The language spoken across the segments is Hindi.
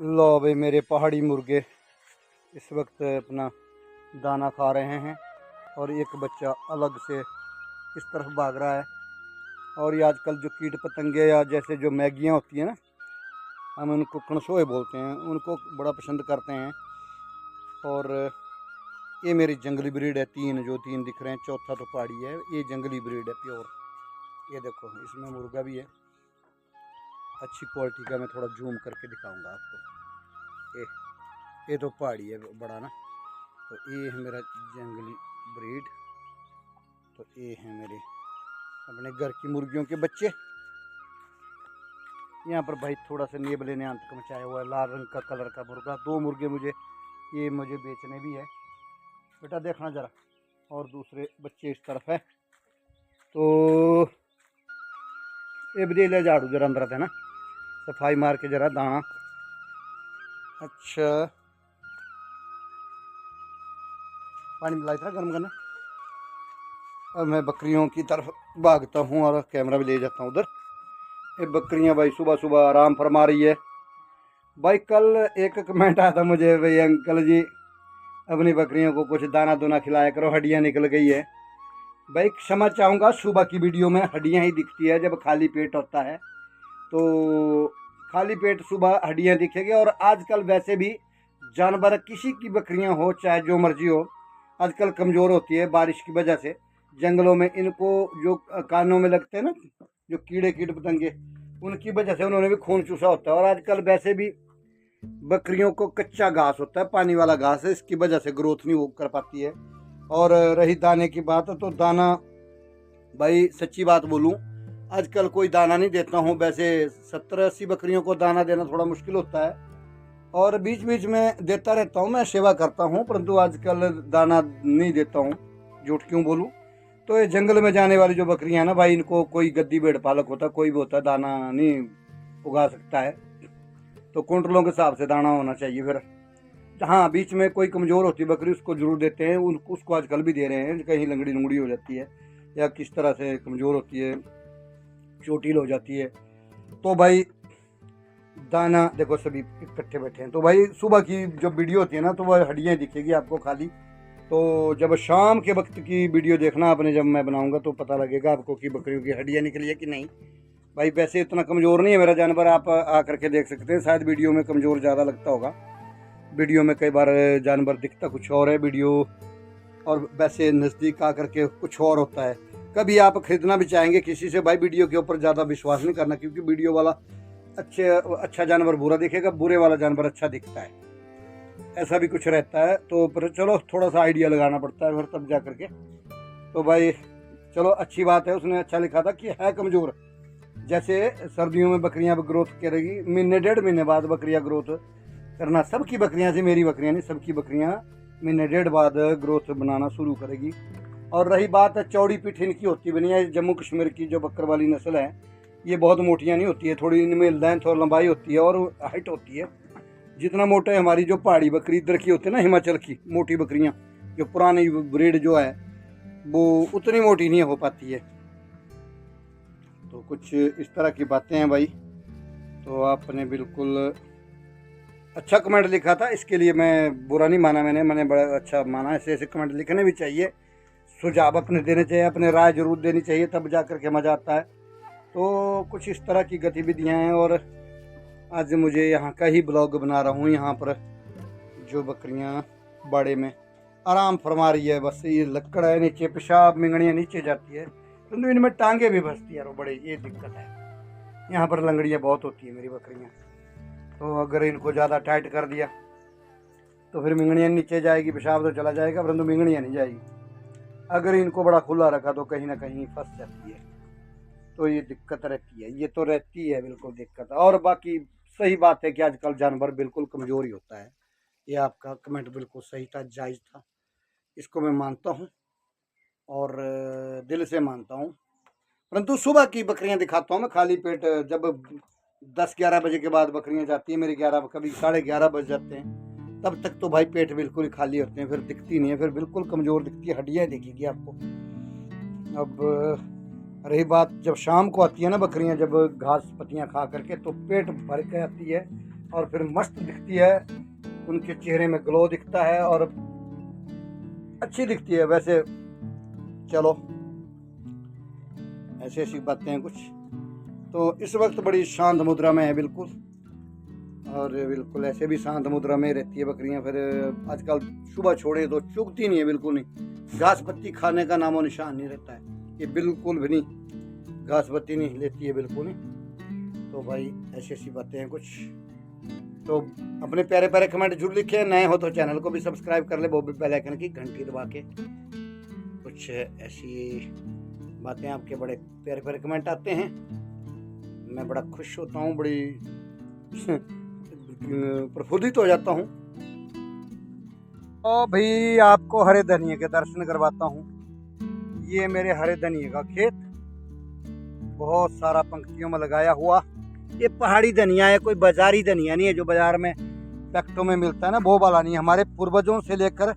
लो भाई मेरे पहाड़ी मुर्गे इस वक्त अपना दाना खा रहे हैं और एक बच्चा अलग से इस तरफ भाग रहा है। और ये आजकल जो कीट पतंगे या जैसे जो मैगियाँ होती हैं ना, हम उनको कणसोए बोलते हैं, उनको बड़ा पसंद करते हैं। और ये मेरी जंगली ब्रीड है, तीन दिख रहे हैं, चौथा तो पहाड़ी है। ये जंगली ब्रीड है प्योर। ये देखो इसमें मुर्गा भी है, अच्छी क्वालिटी का। मैं थोड़ा जूम करके दिखाऊंगा आपको। ये तो पहाड़ी है बड़ा ना। तो ये है मेरा जंगली ब्रीड। तो ये है मेरे अपने घर की मुर्गियों के बच्चे। यहाँ पर भाई थोड़ा सा नेबले ने अंत मचाया हुआ है, लाल रंग का कलर का मुर्गा। दो मुर्गे मुझे बेचने भी है। बेटा देखना ज़रा। और दूसरे बच्चे इस तरफ है। तो ये भी ले झाड़ू जरा अंदर थे ना, सफाई मार के जरा दाना। अच्छा पानी मिलाई था गर्म करना। अब मैं बकरियों की तरफ भागता हूँ और कैमरा भी ले जाता हूँ उधर। ये बकरियाँ भाई सुबह सुबह आराम फरमा रही है। भाई कल एक कमेंट आया था मुझे, भाई अंकल जी अपनी बकरियों को कुछ दाना दूना खिलाया करो, हड्डियाँ निकल गई है। भाई क्षमा चाहूँगा, सुबह की वीडियो में हड्डियाँ ही दिखती है जब खाली पेट होता है। तो खाली पेट सुबह हड्डियाँ दिखेगी। और आजकल वैसे भी जानवर, किसी की बकरियाँ हो चाहे जो मर्जी हो, आजकल कमज़ोर होती है बारिश की वजह से। जंगलों में इनको जो कानों में लगते हैं ना, जो कीड़े कीट पतंगे, उनकी वजह से उन्होंने भी खून चूसा होता है। और आजकल वैसे भी बकरियों को कच्चा घास होता है, पानी वाला घास है, इसकी वजह से ग्रोथ नहीं वो कर पाती है। और रही दाने की बात, तो दाना भाई सच्ची बात बोलूं, आजकल कोई दाना नहीं देता हूँ। वैसे 70-80 बकरियों को दाना देना थोड़ा मुश्किल होता है, और बीच बीच में देता रहता हूँ, मैं सेवा करता हूँ, परंतु आजकल दाना नहीं देता हूँ, झूठ क्यों बोलूँ। तो ये जंगल में जाने वाली जो बकरियां हैं ना भाई, इनको कोई गद्दी भेड़ पालक होता है, कोई भी होता है, दाना नहीं उगा सकता है। तो कुंटलों के हिसाब से दाना होना चाहिए फिर। हाँ, बीच में कोई कमज़ोर होती है बकरी, उसको जरूर देते हैं। उसको आजकल भी दे रहे हैं, कहीं लंगड़ी लुंगड़ी हो जाती है या किस तरह से कमज़ोर होती है, चोटिल हो जाती है, तो भाई दाना देखो सभी इकट्ठे बैठे हैं। तो भाई सुबह की जब वीडियो होती है ना, तो वह हड्डियाँ दिखेगी आपको खाली। तो जब शाम के वक्त की वीडियो देखना आपने, जब मैं बनाऊंगा तो पता लगेगा आपको कि बकरियों की हड्डियाँ निकली है कि नहीं। भाई वैसे इतना कमज़ोर नहीं है मेरा जानवर, आप आ करके देख सकते हैं। शायद वीडियो में कमज़ोर ज़्यादा लगता होगा, वीडियो में कई बार जानवर दिखता कुछ और है वीडियो, और वैसे नज़दीक आ करके कुछ और होता है। कभी आप खरीदना भी चाहेंगे किसी से, भाई वीडियो के ऊपर ज़्यादा विश्वास नहीं करना, क्योंकि वीडियो वाला अच्छा जानवर बुरा दिखेगा, बुरे वाला जानवर अच्छा दिखता है, ऐसा भी कुछ रहता है। तो पर चलो थोड़ा सा आइडिया लगाना पड़ता है फिर तब जा करके। तो भाई चलो अच्छी बात है, उसने अच्छा लिखा था कि है कमज़ोर। जैसे सर्दियों में बकरियां ग्रोथ करेगी, महीने डेढ़ महीने बाद बकरियां ग्रोथ करना, सबकी बकरियां से, मेरी बकरियां नहीं, सबकी बकरियां महीने डेढ़ बाद ग्रोथ बनाना शुरू करेगी। और रही बात चौड़ी पीठ इनकी होती भी नहीं है। जम्मू कश्मीर की जो बकर वाली नस्ल है, ये बहुत मोटियाँ नहीं होती है, थोड़ी इनमें लेंथ और लंबाई होती है और हाइट होती है। जितना मोटा है हमारी जो पहाड़ी बकरी इधर की होती है ना, हिमाचल की मोटी बकरियाँ, जो पुरानी ब्रीड जो है, वो उतनी मोटी नहीं हो पाती है। तो कुछ इस तरह की बातें हैं भाई। तो आपने बिल्कुल अच्छा कमेंट लिखा था, इसके लिए मैं बुरा नहीं माना, मैंने बड़ा अच्छा माना। ऐसे ऐसे कमेंट लिखने भी चाहिए, सुझाव अपने देने चाहिए, अपने राय जरूर देनी चाहिए, तब जा कर के मज़ा आता है। तो कुछ इस तरह की गतिविधियाँ हैं। और आज मुझे यहाँ का ही ब्लॉग बना रहा हूँ। यहाँ पर जो बकरियाँ बाड़े में आराम फरमा रही है, बस ये लकड़ है नीचे, पेशाब मिंगड़ियाँ नीचे जाती है, तो इनमें टांगे भी फंसती है, बड़े ये दिक्कत है। यहाँ पर लंगड़ियाँ बहुत होती है मेरी बकरियाँ, तो अगर इनको ज़्यादा टाइट कर दिया तो फिर मिंगड़ियाँ नीचे जाएगी, पेशाब तो चला जाएगा परंतु मिंगड़ियाँ नहीं जाएगी। अगर इनको बड़ा खुला रखा तो कहीं ना कहीं फंस जाती है, तो ये दिक्कत रहती है, ये तो रहती है बिल्कुल दिक्कत। और बाकी सही बात है कि आजकल जानवर बिल्कुल कमज़ोर ही होता है। ये आपका कमेंट बिल्कुल सही था, जायज़ था, इसको मैं मानता हूँ और दिल से मानता हूँ। परंतु सुबह की बकरियां दिखाता हूँ मैं खाली पेट। जब 10-11 बजे के बाद बकरियां जाती हैं मेरी, 11 कभी 11:30 बज जाते हैं, तब तक तो भाई पेट बिल्कुल ही खाली होते हैं, फिर दिखती नहीं है, फिर बिल्कुल कमज़ोर दिखती है, हड्डियाँ दिखेगी आपको। अब रही बात जब शाम को आती है ना बकरियां, जब घास पत्तियां खा करके, तो पेट भर के आती है, और फिर मस्त दिखती है, उनके चेहरे में ग्लो दिखता है और अच्छी दिखती है। वैसे चलो ऐसी ऐसी बातें हैं कुछ। तो इस वक्त बड़ी शांत मुद्रा में है बिल्कुल, और बिल्कुल ऐसे भी शांत मुद्रा में रहती है बकरियां। फिर आजकल सुबह छोड़े तो चुगती नहीं है, बिल्कुल नहीं। घास पत्ती खाने का नामो निशान नहीं रहता है, ये बिल्कुल भी नहीं, घास पत्ती नहीं लेती है बिल्कुल नहीं। तो भाई ऐसी ऐसी बातें हैं कुछ। तो अपने प्यारे प्यारे कमेंट जरूर लिखे, नए हो तो चैनल को भी सब्सक्राइब कर ले, वो भी बेल आइकन की घंटी दबा के। कुछ ऐसी बातें, आपके बड़े प्यारे प्यारे कमेंट आते हैं, मैं बड़ा खुश होता हूँ, बड़ी प्रफुल्लित हो जाता हूँ। तो भाई आपको हरे धनिया के दर्शन करवाता हूँ। ये मेरे हरे धनिया का खेत, बहुत सारा पंक्तियों में लगाया हुआ। ये पहाड़ी धनिया है, कोई बाजारी धनिया नहीं है जो बाजार में पैकेटों में मिलता है ना, वो वाला नहीं। हमारे पूर्वजों से लेकर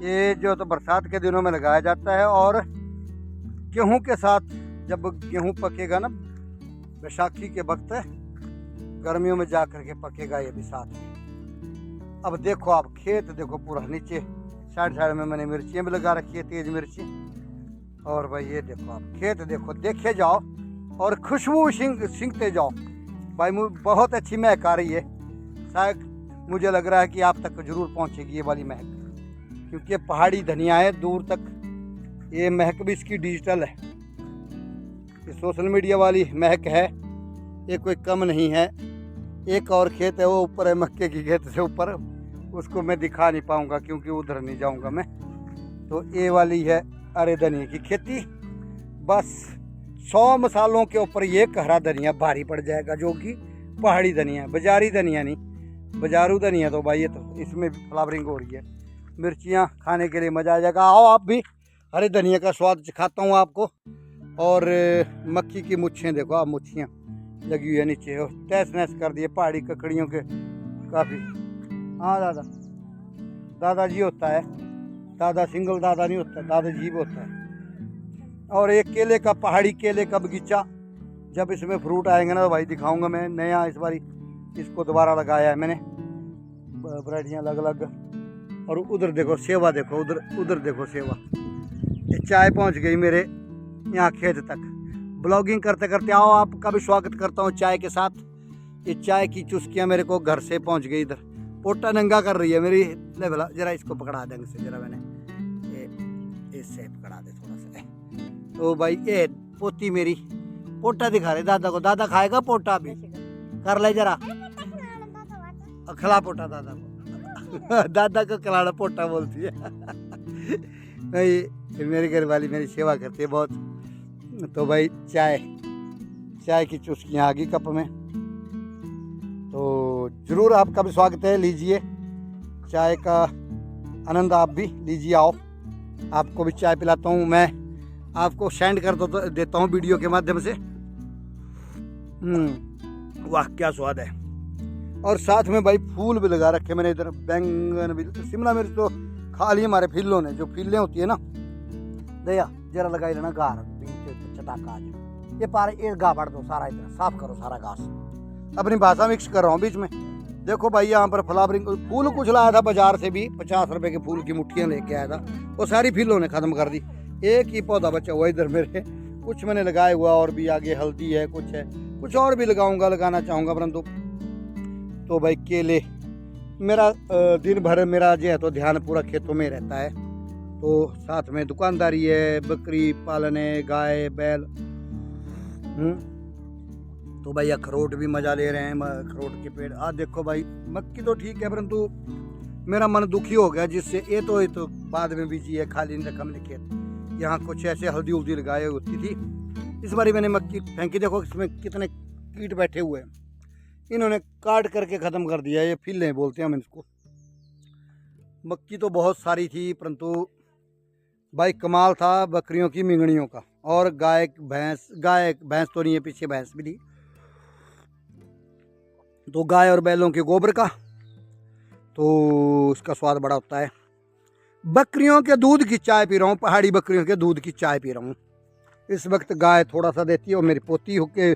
ये जो तो बरसात के दिनों में लगाया जाता है, और गेहूं के साथ जब गेहूं पकेगा ना, बैसाखी के वक्त गर्मियों में जा करके पकेगा ये भी साथ में। अब देखो आप खेत देखो पूरा, नीचे साइड साइड में मैंने मिर्चियाँ भी लगा रखी है, तेज मिर्ची। और भाई ये देखो आप खेत देखो, देखे जाओ और खुशबू सिंकते जाओ भाई। बहुत अच्छी महक आ रही है, शायद मुझे लग रहा है कि आप तक जरूर पहुंचेगी ये वाली महक, क्योंकि पहाड़ी धनिया है, दूर तक ये महक भी इसकी डिजिटल है। ये सोशल मीडिया वाली महक है, ये कोई कम नहीं है। एक और खेत है, वो ऊपर है मक्के की खेत से ऊपर, उसको मैं दिखा नहीं पाऊंगा क्योंकि उधर नहीं जाऊंगा मैं। तो ये वाली है हरे धनिया की खेती। बस 100 मसालों के ऊपर ये हरा धनिया भारी पड़ जाएगा, जो कि पहाड़ी धनिया, बाजारी धनिया नहीं। बाजारू धनिया तो भाई ये तो इसमें भी फ्लावरिंग हो रही है। मिर्चियाँ खाने के लिए मज़ा आ जाएगा। आओ आप भी हरे धनिया का स्वाद दिखाता हूँ आपको। और मक्की की मुच्छें देखो आप, मुच्छियाँ लगी हुई है नीचे, और तहस नहस कर दिए पहाड़ी ककड़ियों के काफ़ी। हाँ दादा, दादाजी होता है, दादा सिंगल दादा नहीं होता, दादाजी भी होता है। और एक केले का, पहाड़ी केले का बगीचा, जब इसमें फ्रूट आएंगे ना तो भाई दिखाऊंगा मैं। नया इस बारी इसको दोबारा लगाया है मैंने, वैरायटियाँ अलग अलग। और उधर देखो सेवा, देखो उधर देखो सेवा। ये चाय पहुंच गई मेरे यहाँ खेत तक। ब्लॉगिंग करते करते आओ, आपका भी स्वागत करता हूँ चाय के साथ। ये चाय की चुस्कियाँ मेरे को घर से पहुँच गई इधर। पोटा नंगा कर रही है मेरी, ले भला जरा इसको पकड़ा ढंग से जरा, मैंने इससे पकड़ा दे थोड़ा सा। तो भाई ये पोती मेरी पोटा दिखा रहे दादा को, दादा खाएगा पोटा भी, कर ले जरा खिला पोटा दादा को। दादा को खिलाना पोटा बोलती है। भाई मेरी घर वाली मेरी सेवा करती है बहुत। तो भाई चाय की चुस्कियाँ आ गई कप में, तो जरूर आपका भी स्वागत है। लीजिए चाय का आनंद, आप भी लीजिए, आओ आपको भी चाय पिलाता हूँ मैं। आपको सेंड कर देता हूँ वीडियो के माध्यम से। वाह क्या स्वाद है। और साथ में भाई फूल भी लगा रखे मैंने इधर, बैंगन भी, शिमला मिर्च तो खा ली हमारे फिल्लों ने, जो फिल्लें होती है ना, दया जरा लगाई लेना गार चटाका। ये पार ये गा बढ़ दो सारा, इधर साफ करो सारा घास। अपनी भाषा मिक्स कर रहा हूँ बीच में। देखो भाई यहाँ पर फ्लावरिंग फूल कुछ लाया था बाजार से भी, 50 रुपए के फूल की मुट्ठियाँ लेके आया था, वो सारी फिल्लों ने खत्म कर दी। एक ही पौधा बचा हुआ इधर मेरे, कुछ मैंने लगाया हुआ और भी आगे हल्दी है, कुछ और भी लगाना चाहूँगा, परंतु तो भाई केले मेरा दिन भर मेरा जो है तो ध्यान पूरा खेतों में रहता है। तो साथ में दुकानदारी है, बकरी पालन है, गाय बैल। तो भाई अखरोट भी मजा ले रहे हैं, अखरोट के पेड़। आज देखो भाई मक्की तो ठीक है, परंतु मेरा मन दुखी हो गया जिससे ये तो बाद में बीजी है, खाली नहीं रखा मैंने खेत। यहाँ कुछ ऐसे हल्दी उल्दी लगाए होती थी, इस बार मैंने मक्की फेंकी। देखो इसमें कितने कीट बैठे हुए हैं, इन्होंने काट करके ख़त्म कर दिया। ये फिल्लें बोलते हैं हम इसको। मक्की तो बहुत सारी थी, परंतु भाई कमाल था बकरियों की मिंगनियों का। और गाय भैंस तो नहीं है, पीछे भैंस भी थी। तो गाय और बैलों के गोबर का तो उसका स्वाद बड़ा होता है। बकरियों के दूध की चाय पी रहा हूँ, पहाड़ी बकरियों के दूध की चाय पी रहा हूँ इस वक्त। गाय थोड़ा सा देती है, और मेरी पोती हो के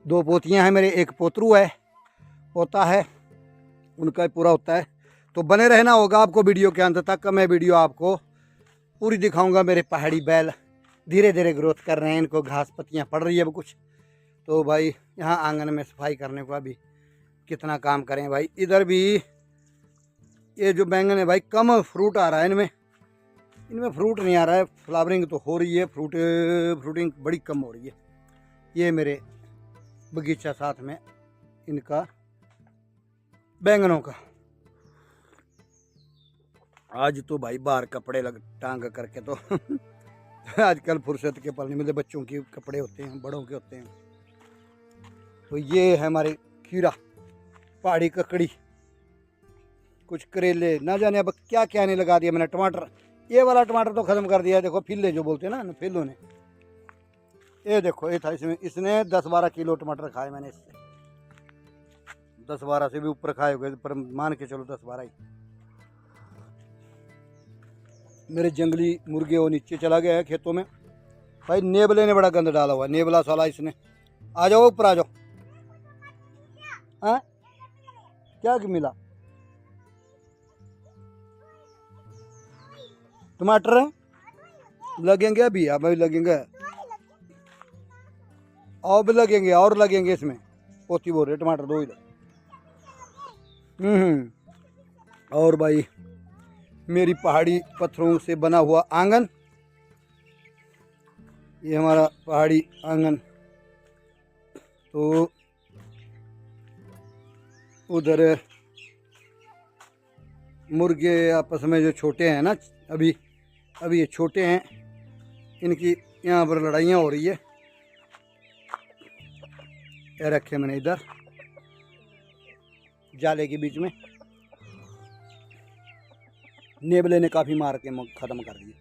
2 पोतियाँ हैं मेरे, एक पोतरू है, पोता है। उनका ही पूरा होता है। तो बने रहना होगा आपको वीडियो के अंत तक। मैं वीडियो आपको पूरी दिखाऊंगा। मेरे पहाड़ी बैल धीरे धीरे ग्रोथ कर रहे हैं, इनको घास पत्तियाँ पड़ रही है अब कुछ। तो भाई यहाँ आंगन में सफाई करने को अभी कितना काम करें भाई। इधर भी ये जो बैंगन है भाई कम फ्रूट आ रहा है इनमें, इनमें फ्रूट नहीं आ रहा है। फ्लावरिंग तो हो रही है, फ्रूटिंग बड़ी कम हो रही है। ये मेरे बगीचा साथ में इनका बैंगनों का। आज तो भाई बाहर कपड़े टांग करके तो आजकल फुर्सत के पल नहीं मिलते, बच्चों के कपड़े होते हैं, बड़ों के होते हैं। तो ये है हमारे खीरा, पहाड़ी ककड़ी, कुछ करेले, ना जाने अब क्या क्या नहीं लगा दिया मैंने। टमाटर, ये वाला टमाटर तो ख़त्म कर दिया। देखो फिल्ले जो बोलते हैं ना, फिल्लों ने। ये देखो ये था इसमें, इसने 10-12 किलो टमाटर खाए मैंने इससे। 10-12 से भी ऊपर खाए हुए, पर मान के चलो 10-12 ही। मेरे जंगली मुर्गे वो नीचे चला गया है खेतों में। भाई नेबले ने बड़ा गंद डाला हुआ है, नेबला साला इसने। आ जाओ ऊपर आ जाओ। हाँ क्या मिला? टमाटर लगेंगे अभी, अभी लगेंगे, और भी लगेंगे, और लगेंगे इसमें। पोती बोल रहे टमाटर 2 ही। और भाई मेरी पहाड़ी पत्थरों से बना हुआ आंगन, ये हमारा पहाड़ी आंगन। तो उधर मुर्गे आपस में जो छोटे हैं ना, अभी ये छोटे हैं, इनकी यहाँ पर लड़ाइयाँ हो रही है। ये रखे मैंने इधर जाले के बीच में। नेबले ने काफ़ी मार के ख़त्म कर दिए,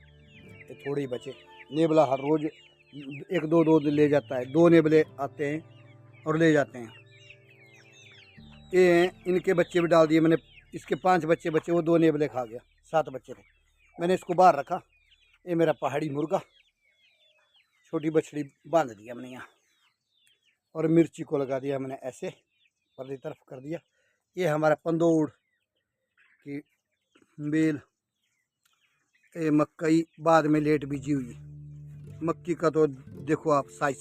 ये थोड़े ही बचे। नेबला हर रोज़ 1-2 ले जाता है। 2 नेबले आते हैं और ले जाते हैं। ये इनके बच्चे भी डाल दिए मैंने, इसके 5 बच्चे बचे, वो 2 नेबले खा गया, 7 बच्चे थे। मैंने इसको बाहर रखा। ये मेरा पहाड़ी मुर्गा, छोटी बछड़ी बांध दिया मैंने यहाँ, और मिर्ची को लगा दिया मैंने ऐसे, परली तरफ कर दिया। ये हमारा पंदोड़ की बेल, ये मकई बाद में लेट बीजी हुई। मक्की का तो देखो आप साइज।